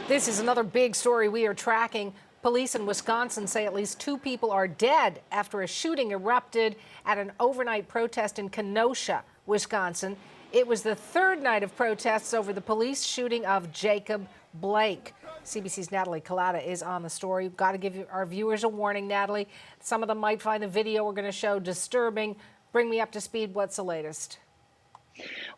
This is another big story we are tracking. Police in Wisconsin say at least 2 people are dead after a shooting erupted at an overnight protest in Kenosha, Wisconsin. It was the 3rd night of protests over the police shooting of Jacob Blake. CBC's Natalie Collada is on the story. We've got to give our viewers a warning, Natalie. Some of them might find the video we're going to show disturbing. Bring me up to speed. What's the latest?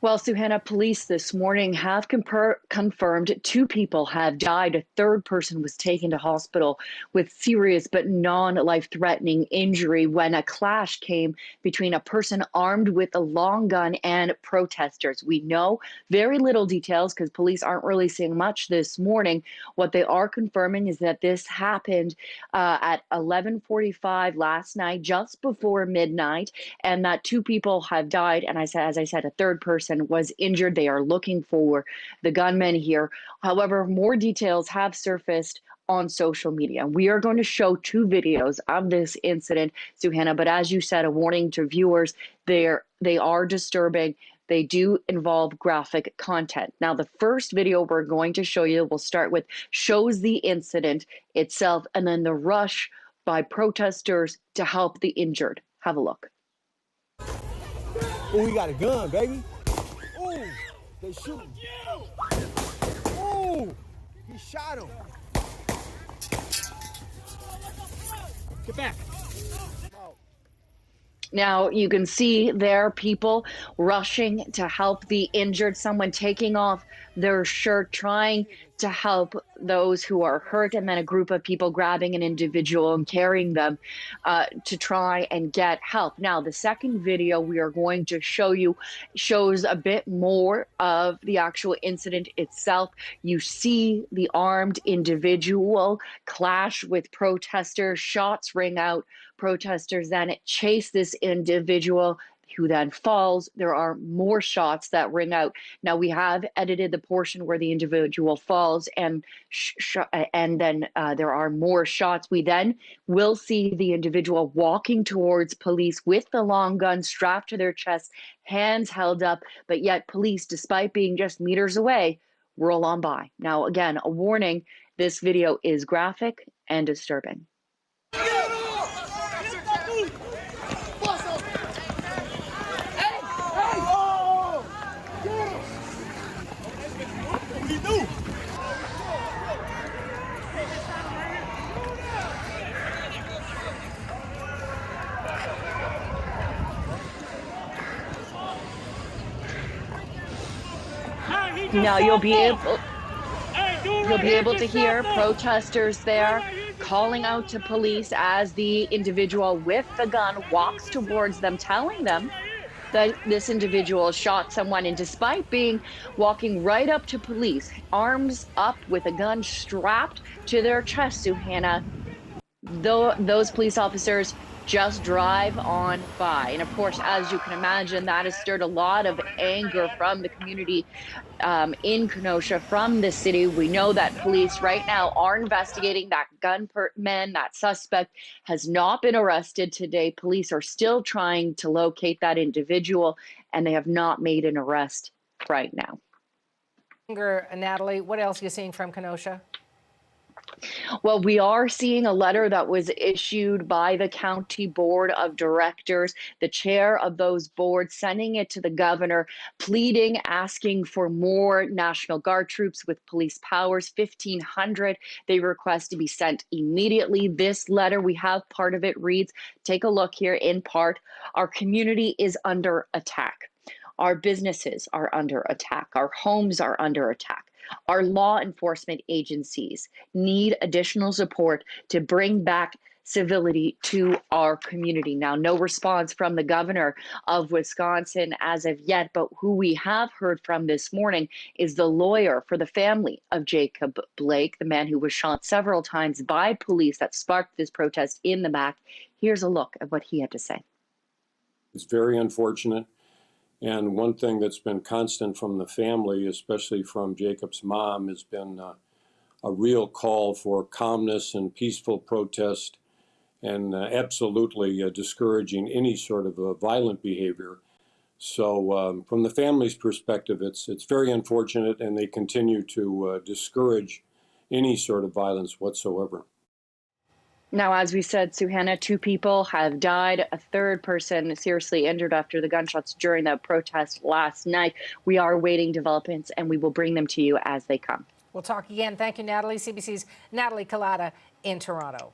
Well, Suhanna, police this morning have confirmed 2 people have died. A 3rd person was taken to hospital with serious but non-life-threatening injury when a clash came between a person armed with a long gun and protesters. We know very little details because police aren't releasing much this morning. What they are confirming is that this happened at 11:45 last night, just before midnight, and that 2 people have died. And as I said, a 3rd person was injured. They are looking for the gunman here. However, more details have surfaced on social media. We are going to show 2 videos of this incident, Suhanna, but as you said, a warning to viewers, they are disturbing. They do involve graphic content. Now, the first video we're going to show you, we'll start with, shows the incident itself and then the rush by protesters to help the injured. Have a look. Oh, he got a gun, baby. Oh, they shooting. Oh, he shot him. Get back. Now, you can see there people rushing to help the injured, someone taking off their shirt, trying to help those who are hurt, and then a group of people grabbing an individual and carrying them to try and get help. Now, the second video we are going to show you shows a bit more of the actual incident itself. You see the armed individual clash with protesters, shots ring out, protesters then chase this individual who then falls. There are more shots that ring out. Now, we have edited the portion where the individual falls, and then there are more shots. We then will see the individual walking towards police with the long gun strapped to their chest, hands held up, but yet police, despite being just meters away, roll on by. Now, again, a warning, this video is graphic and disturbing. Now you'll be able to hear protesters there calling out to police as the individual with the gun walks towards them, telling them that this individual shot someone, and despite walking right up to police, arms up with a gun strapped to their chest, Suhanna, those police officers just drive on by. And of course, as you can imagine, that has stirred a lot of anger from the community in Kenosha, from the city. We know that police right now are investigating that gunman. That suspect has not been arrested today. Police are still trying to locate that individual, and they have not made an arrest right now. Natalie, what else are you seeing from Kenosha? Well, we are seeing a letter that was issued by the county board of directors, the chair of those boards, sending it to the governor, pleading, asking for more National Guard troops with police powers, 1,500. They request to be sent immediately. This letter, we have part of it, reads, take a look here in part, our community is under attack. Our businesses are under attack. Our homes are under attack. Our law enforcement agencies need additional support to bring back civility to our community. Now, no response from the governor of Wisconsin as of yet, but who we have heard from this morning is the lawyer for the family of Jacob Blake, the man who was shot several times by police that sparked this protest in the back. Here's a look at what he had to say. It's very unfortunate. And one thing that's been constant from the family, especially from Jacob's mom, has been a real call for calmness and peaceful protest, and absolutely discouraging any sort of violent behavior. So from the family's perspective, it's very unfortunate, and they continue to discourage any sort of violence whatsoever. Now, as we said, Suhanna, 2 people have died. A third person seriously injured after the gunshots during the protest last night. We are awaiting developments, and we will bring them to you as they come. We'll talk again. Thank you, Natalie. CBC's Natalie Collada in Toronto.